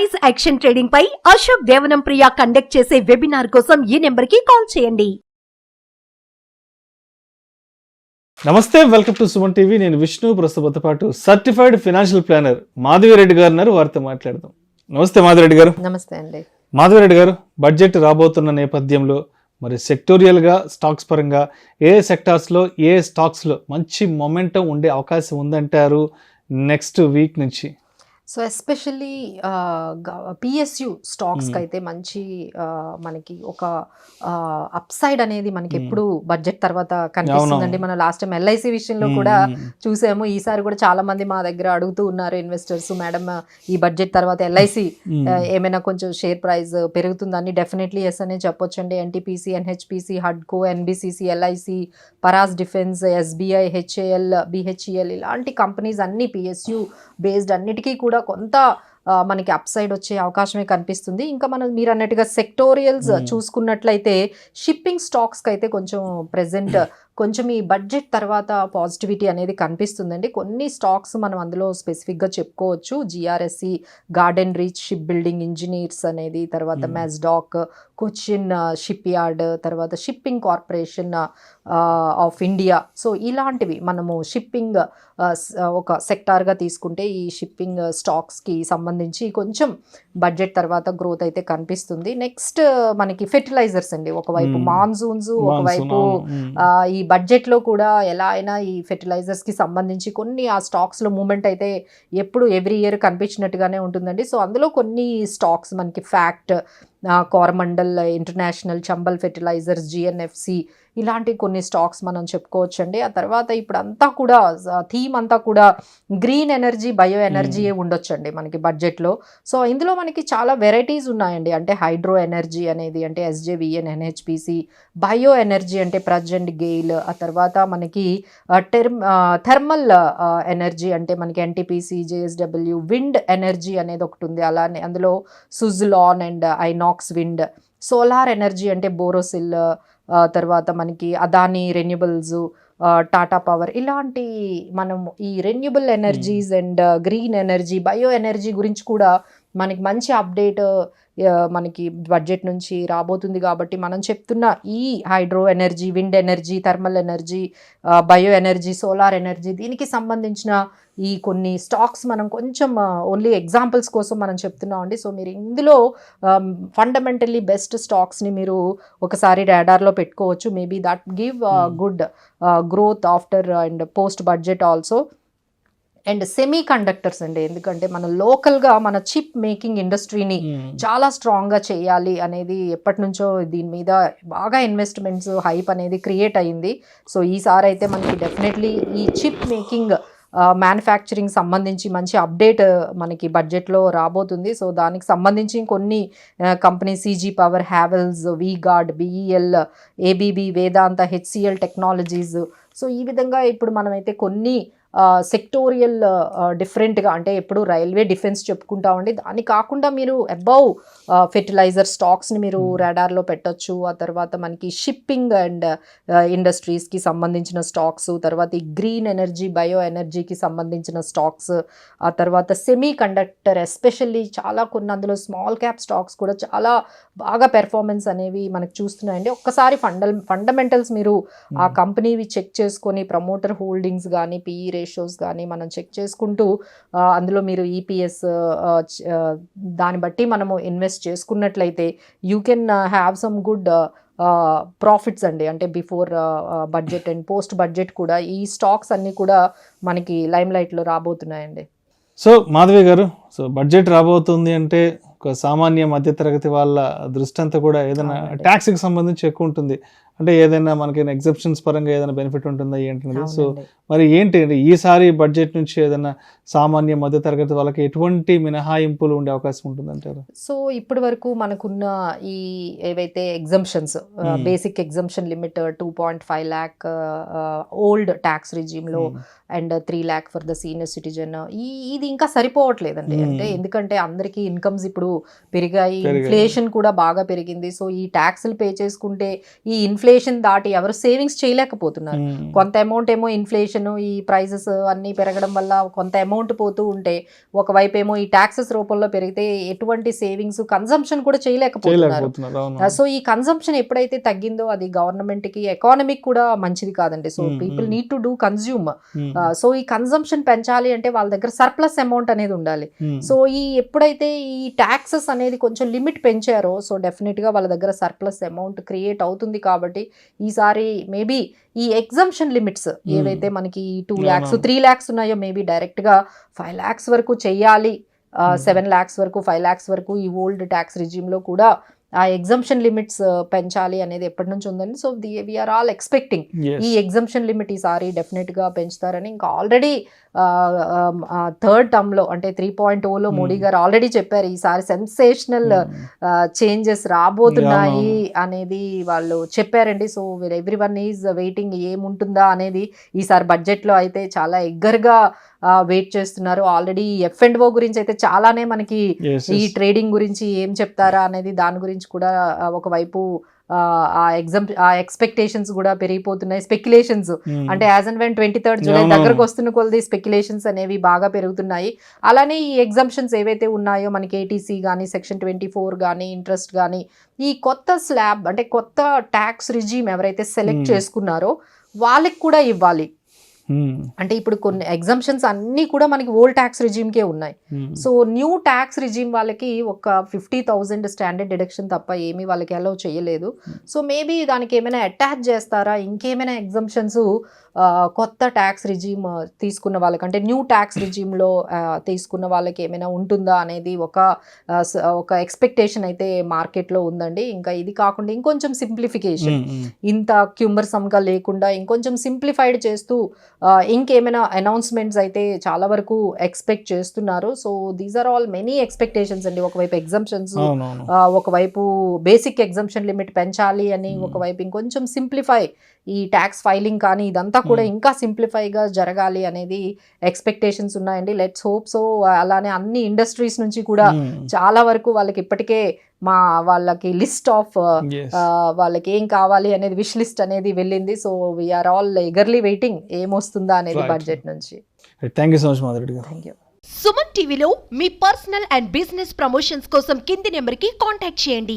Price action trading పై అశోక్ దేవనం ప్రియ conduct చేసే webinar కోసం ఈ నెంబర్ కి కాల్ చేయండి. నమస్తే, వెల్కమ్ టు సుమన్ టీవీ. నేను విష్ణు. ప్రస్తుతంతో పాటు సర్టిఫైడ్ ఫైనాన్షియల్ ప్లానర్ మాధవిరెడ్డి గారు ఉన్నారు. వారితో మాట్లాడదాం. నమస్తే మాధవిరెడ్డి గారు. నమస్తే అండి. మాధవిరెడ్డి గారు, బడ్జెట్ రాబోతున్న నేపథ్యంలో మరి సెక్టోరియల్గా స్టాక్స్ పరంగా ఏ సెక్టార్స్లో ఏ స్టాక్స్లో మంచి మొమెంటం ఉండే అవకాశం ఉందంటారు నెక్స్ట్ వీక్ నుంచి? సో ఎస్పెషల్లీ పిఎస్యు స్టాక్స్కి అయితే మంచి మనకి ఒక అప్సైడ్ అనేది మనకి ఎప్పుడు బడ్జెట్ తర్వాత కనిపిస్తుందండి. మనం లాస్ట్ టైం ఎల్ఐసి విషయంలో కూడా చూసాము. ఈసారి కూడా చాలా మంది మా దగ్గర అడుగుతూ ఉన్నారు ఇన్వెస్టర్స్, మేడం ఈ బడ్జెట్ తర్వాత ఎల్ఐసి ఏమైనా కొంచెం షేర్ ప్రైస్ పెరుగుతుందని. డెఫినెట్లీ ఎస్ అనే చెప్పొచ్చండి. ఎన్టీపీసీ, ఎన్హెచ్పిసి, హడ్కో, NBCC, LIC, Paras defence, SBI, HAL, BHEL ఇలాంటి కంపెనీస్ అన్ని పిఎస్యు బేస్డ్ అన్నిటికీ కూడా కొంత మనకి అప్ సైడ్ వచ్చే అవకాశమే కనిపిస్తుంది. ఇంకా మీరు అన్నట్టుగా సెక్టోరియల్స్ చూసుకున్నట్లయితే షిప్పింగ్ స్టాక్స్కి అయితే కొంచెం ప్రెజెంట్ కొంచెం ఈ బడ్జెట్ తర్వాత పాజిటివిటీ అనేది కనిపిస్తుందండి. కొన్ని స్టాక్స్ మనం అందులో స్పెసిఫిక్గా చెప్పుకోవచ్చు. GRSC, garden reach ship building engineers అనేది, తర్వాత మెస్డాక్, కొచ్చిన్ షిప్ యార్డ్, తర్వాత shipping corporation of India. So ఇలాంటివి మనము షిప్పింగ్ ఒక సెక్టార్గా తీసుకుంటే ఈ షిప్పింగ్ స్టాక్స్కి సంబంధించి కొంచెం బడ్జెట్ తర్వాత గ్రోత్ అయితే కనిపిస్తుంది. నెక్స్ట్ మనకి ఫెర్టిలైజర్స్ అండి. ఒకవైపు మాన్సూన్స్, ఒకవైపు ఈ బడ్జెట్లో కూడా ఎలా అయినా ఈ ఫెర్టిలైజర్స్కి సంబంధించి కొన్ని ఆ స్టాక్స్లో మూమెంట్ అయితే ఎప్పుడు ఎవ్రీ ఇయర్ కనిపించినట్టుగానే ఉంటుందండి. సో అందులో కొన్ని స్టాక్స్ మనకి ఫ్యాక్ట్, కోరమండల్ ఇంటర్నేషనల్, చంబల్ ఫెర్టిలైజర్స్, జిఎన్ఎఫ్సి ఇలాంటి కొన్ని స్టాక్స్ మనం చెప్పుకోవచ్చండి. ఆ తర్వాత ఇప్పుడు అంతా కూడా థీమ్ అంతా కూడా గ్రీన్ ఎనర్జీ, బయో ఎనర్జీయే ఉండొచ్చండి మనకి బడ్జెట్లో. సో ఇందులో మనకి చాలా వెరైటీస్ ఉన్నాయండి. అంటే హైడ్రో ఎనర్జీ అనేది అంటే ఎస్జేవిఎన్, ఎన్హెచ్పిసి, బయో ఎనర్జీ అంటే ప్రజ్ అండ్ గెయిల్, ఆ తర్వాత మనకి థర్మల్ ఎనర్జీ అంటే మనకి ఎన్టీపీసీ, జేఎస్డబ్ల్యూ, విండ్ ఎనర్జీ అనేది ఒకటి ఉంది. అలానే అందులో Suzlon and INOX wind, solar energy అంటే బోరోసిల్, తర్వాత మనకి అదానీ రెన్యూబుల్స్, టాటా పవర్ ఇలాంటి మనం ఈ renewable energies and green energy, bio energy గురించి కూడా మనకి మంచి అప్డేట్ మనకి బడ్జెట్ నుంచి రాబోతుంది. కాబట్టి మనం చెప్తున్న ఈ hydro energy, wind energy, thermal energy, bio energy, solar energy దీనికి సంబంధించిన ఈ కొన్ని స్టాక్స్ మనం కొంచెం ఓన్లీ ఎగ్జాంపుల్స్ కోసం మనం చెప్తున్నాం అండి. సో మీరు ఇందులో ఫండమెంటల్లీ బెస్ట్ స్టాక్స్ని మీరు ఒకసారి రాడార్లో పెట్టుకోవచ్చు. Maybe that give good growth after and post budget also. And semi conductors అండి, ఎందుకంటే మన లోకల్గా మన చిప్ మేకింగ్ ఇండస్ట్రీని చాలా స్ట్రాంగ్గా చేయాలి అనేది ఎప్పటి నుంచో దీని మీద బాగా ఇన్వెస్ట్మెంట్స్ హైప్ అనేది క్రియేట్ అయ్యింది. సో ఈసారి అయితే మనకి డెఫినెట్లీ ఈ చిప్ మేకింగ్ మ్యానుఫ్యాక్చరింగ్ సంబంధించి మంచి అప్డేట్ మనకి బడ్జెట్లో రాబోతుంది. సో దానికి సంబంధించి కొన్ని company CG power, Havells, V-Guard, BEL, ABB, Vedanta, HCL technologies. So ఈ విధంగా ఇప్పుడు మనమైతే కొన్ని సెక్టోరియల్ డిఫరెంట్గా అంటే ఎప్పుడు రైల్వే డిఫెన్స్ చెప్పుకుంటామండి, దాన్ని కాకుండా మీరు అబౌవ్ ఫెర్టిలైజర్ స్టాక్స్ని మీరు రాడార్లో పెట్టొచ్చు. ఆ తర్వాత మనకి షిప్పింగ్ అండ్ ఇండస్ట్రీస్కి సంబంధించిన స్టాక్స్, తర్వాత ఈ గ్రీన్ ఎనర్జీ, బయో ఎనర్జీకి సంబంధించిన స్టాక్స్, ఆ తర్వాత సెమీ కండక్టర్ ఎస్పెషల్లీ చాలా కొన్ని అందులో స్మాల్ క్యాప్ స్టాక్స్ కూడా చాలా బాగా పెర్ఫార్మెన్స్ అనేవి మనకు చూస్తున్నాయండి. ఒక్కసారి ఫండమెంటల్స్ మీరు ఆ కంపెనీవి చెక్ చేసుకొని ప్రమోటర్ హోల్డింగ్స్ కానీ, పిఈ రేషియోస్ కానీ మనం చెక్ చేసుకుంటూ అందులో మీరు ఈపీఎస్ దాన్ని బట్టి మనము ఇన్వెస్ట్ చేసుకున్నట్లయితే you can have some good profits అండి. అంటే before budget and post budget కూడా ఈ స్టాక్స్ అన్నీ కూడా మనకి లైమ్ లైట్లో రాబోతున్నాయండి. సో మాధవి గారు, సో బడ్జెట్ రాబోతుంది అంటే ఒక సామాన్య మధ్యతరగతి వాళ్ళ దృష్టి అంతా కూడా ఏదైనా ట్యాక్స్కి సంబంధించి ఎక్కువ ఉంటుంది. అంటే ఏదైనా మనకి ఎగ్జెప్షన్స్ పరంగా ఏదైనా బెనిఫిట్ ఉంటుందా ఏంటనేది. సో మరి ఏంటి ఈసారి బడ్జెట్ నుంచి ఏదైనా సామాన్య మధ్యతరగతి వాళ్ళకి ఎటువంటి మినహాయింపులు ఉండే అవకాశం ఉంటుందంటారు? సో ఇప్పటి వరకు మనకున్న ఈ ఏవైతే exemptions, basic exemption limit 2.5 lakh old tax రిజీమ్లో and 3 lakh for the senior citizen, ఇది ఇంకా సరిపోవట్లేదండి. అంటే ఎందుకంటే అందరికీ ఇన్కమ్స్ ఇప్పుడు పెరిగాయి, ఇన్ఫ్లేషన్ కూడా బాగా పెరిగింది. సో ఈ ట్యాక్స్లు పే చేసుకుంటే ఈ ఇన్ఫ్లేషన్ దాటి ఎవరు సేవింగ్స్ చేయలేకపోతున్నారు. కొంత అమౌంట్ ఏమో ఇన్ఫ్లేషన్, ఈ ప్రైజెస్ అన్నీ పెరగడం వల్ల కొంత అమౌంట్ పోతూ ఉంటే, ఒకవైపు ఏమో ఈ ట్యాక్సెస్ రూపంలో పెరిగితే ఎటువంటి సేవింగ్స్, కన్సంప్షన్ కూడా చేయలేకపోతున్నారు. సో ఈ కన్సంప్షన్ ఎప్పుడైతే తగ్గిందో అది గవర్నమెంట్ కి, ఎకానమీకి కూడా మంచిది కాదండి. So people need to do consume. So ఈ కన్సంప్షన్ పెంచాలి అంటే వాళ్ళ దగ్గర సర్ప్లస్ అమౌంట్ అనేది ఉండాలి. సో ఈ ఎప్పుడైతే ఈ ట్యాక్సెస్ అనేది కొంచెం లిమిట్ పెంచారో, సో డెఫినెట్ గా వాళ్ళ దగ్గర సర్ప్లస్ అమౌంట్ క్రియేట్ అవుతుంది. కాబట్టి ఈసారి మేబీ ఈ ఎగ్జంప్షన్ లిమిట్స్ ఏవైతే మనకి 2 lakhs 3 lakhs ఉన్నాయో, మేబీ డైరెక్ట్ గా 5 lakhs వరకు చెయ్యాలి, 7 lakhs వరకు, 5 lakhs వరకు ఈ ఓల్డ్ ట్యాక్స్ రిజిమ్ లో కూడా ఆ ఎగ్జంప్షన్ లిమిట్స్ పెంచాలి అనేది ఎప్పటి నుంచి ఉందండి. సో వీఆర్ ఆల్ ఎక్స్పెక్టింగ్ ఈ ఎగ్జంప్షన్ లిమిట్ ఈసారి డెఫినెట్ గా పెంచుతారని. ఇంకా ఆల్రెడీ థర్డ్ టర్మ్ లో అంటే 3.0లో మోడీ గారు ఆల్రెడీ చెప్పారు ఈసారి సెన్సేషనల్ చేంజెస్ రాబోతున్నాయి అనేది వాళ్ళు చెప్పారండి. సో ఎవ్రీవన్ ఈజ్ వెయిటింగ్ ఏముంటుందా అనేది. ఈసారి బడ్జెట్ లో అయితే చాలా ఎగ్గరగా వెయిట్ చేస్తున్నారు. ఆల్రెడీ F&O గురించి అయితే చాలానే మనకి ఈ ట్రేడింగ్ గురించి ఏం చెప్తారా అనేది దాని గురించి కూడా ఒకవైపు ఆ ఎక్స్పెక్టేషన్స్ కూడా పెరిగిపోతున్నాయి. స్పెక్యులేషన్స్ అంటే as and when 23rd July దగ్గరకు వస్తున్న కొలది స్పెక్యులేషన్స్ అనేవి బాగా పెరుగుతున్నాయి. అలానే ఈ ఎగ్జంప్షన్స్ ఏవైతే ఉన్నాయో మనకి ATC కానీ, సెక్షన్ 24 కానీ, ఇంట్రెస్ట్ కానీ, ఈ కొత్త స్లాబ్ అంటే కొత్త ట్యాక్స్ రిజీమ్ ఎవరైతే సెలెక్ట్ చేసుకున్నారో వాళ్ళకి కూడా ఇవ్వాలి. అంటే ఇప్పుడు కొన్ని ఎగ్జంప్షన్స్ అన్నీ కూడా మనకి ఓల్డ్ ట్యాక్స్ రిజీమ్కే ఉన్నాయి. సో న్యూ ట్యాక్స్ రిజీమ్ వాళ్ళకి ఒక 50,000 స్టాండర్డ్ డిడక్షన్ తప్ప ఏమీ వాళ్ళకి అలౌ చేయలేదు. సో మేబీ దానికి ఏమైనా అటాచ్ చేస్తారా, ఇంకేమైనా ఎగ్జంప్షన్స్ కొత్త ట్యాక్స్ రిజీమ్ తీసుకున్న వాళ్ళకి, అంటే న్యూ ట్యాక్స్ రిజీమ్లో తీసుకున్న వాళ్ళకి ఏమైనా ఉంటుందా అనేది ఒక ఎక్స్పెక్టేషన్ అయితే మార్కెట్లో ఉందండి. ఇంకా ఇది కాకుండా ఇంకొంచెం సింప్లిఫికేషన్, ఇంత క్యూంబర్సమ్గా లేకుండా ఇంకొంచెం సింప్లిఫైడ్ చేస్తూ ఇంకేమైనా అనౌన్స్మెంట్స్ అయితే చాలా వరకు ఎక్స్పెక్ట్ చేస్తున్నారు. So these are all many expectations అండి. ఒకవైపు ఎగ్జంప్షన్స్, ఒకవైపు బేసిక్ ఎగ్జంప్షన్ లిమిట్ పెంచాలి అని, ఒకవైపు ఇంకొంచెం సింప్లిఫై ఈ ట్యాక్స్ ఫైలింగ్ కానీ ఇదంతా కూడా ఇంకా సింప్లిఫైగా జరగాలి అనేది ఎక్స్పెక్టేషన్స్ ఉన్నాయండి. Let's hope so. అలానే అన్ని ఇండస్ట్రీస్ నుంచి కూడా చాలా వరకు వాళ్ళకి ఇప్పటికే వాళ్ళకి లిస్ట్ ఆఫ్ వాళ్ళకి ఏం కావాలి అనేది విష్ లిస్ట్ అనేది వెళ్ళింది. So we are all eagerly waiting ఏమొస్తుందా అనేది బడ్జెట్ నుంచి. Thank you so much Madhuri గారు. Thank you. సుమన్ టీవీలో మీ పర్సనల్ అండ్ బిజినెస్ ప్రమోషన్స్ కోసం కింది నెంబర్కి కాంటాక్ట్ చేయండి.